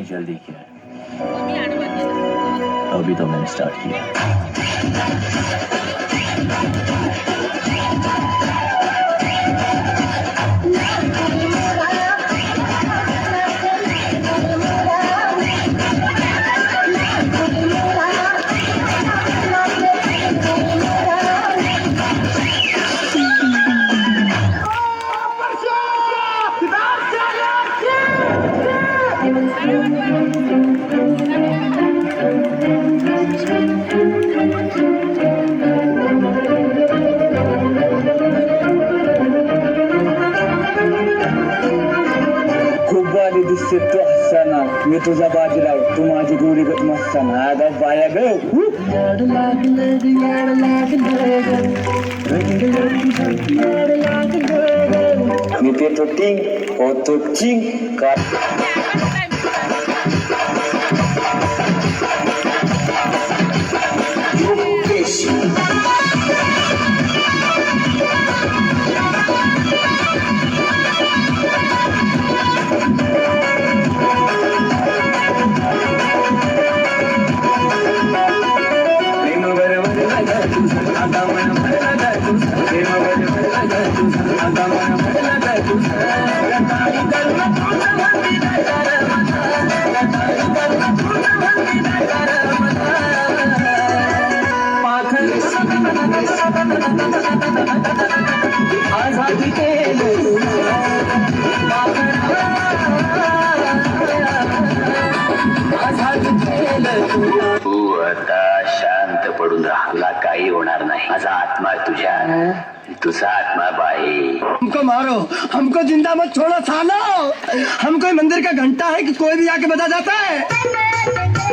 जल्दी क्या है? अभी तो मैंने स्टार्ट किया। खूप दिसते तू हसताना मी तुझा बाजीराव तू माझी गोरी गत मस्ताना आगा बाया ग मी ते तो टिंग होतो चिंग का तू आता शांत पडून राहला काही होणार नाही माझा आत्मा तुझ्या तुझा आत्मा बाई हमको मारो हमको जिंदा मत छोड़ो सालो हम कोई मंदिर का घंटा है कि कोई भी आके बजा जाता है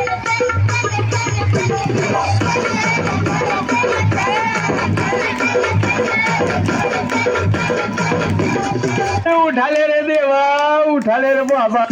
उठाले रे देवा उठाले रे बाबा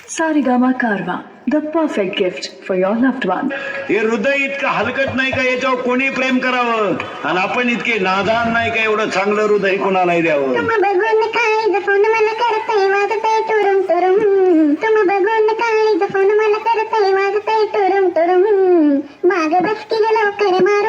Sarigama Karwa, the perfect gift for your loved one. हे हृदय इतकं हलकत नाही का याच्यावर कोणी प्रेम करावं आणि आपण इतके नादान नाही का एवढं चांगलं हृदय कोणालाही द्यावं बघून काय जपून मला करतय वाजतय टुरुम टुरुम तुम्ही बघून काय जपून मला करतय वाजतय टुरुम टुरुम माग बस की लवकर मारू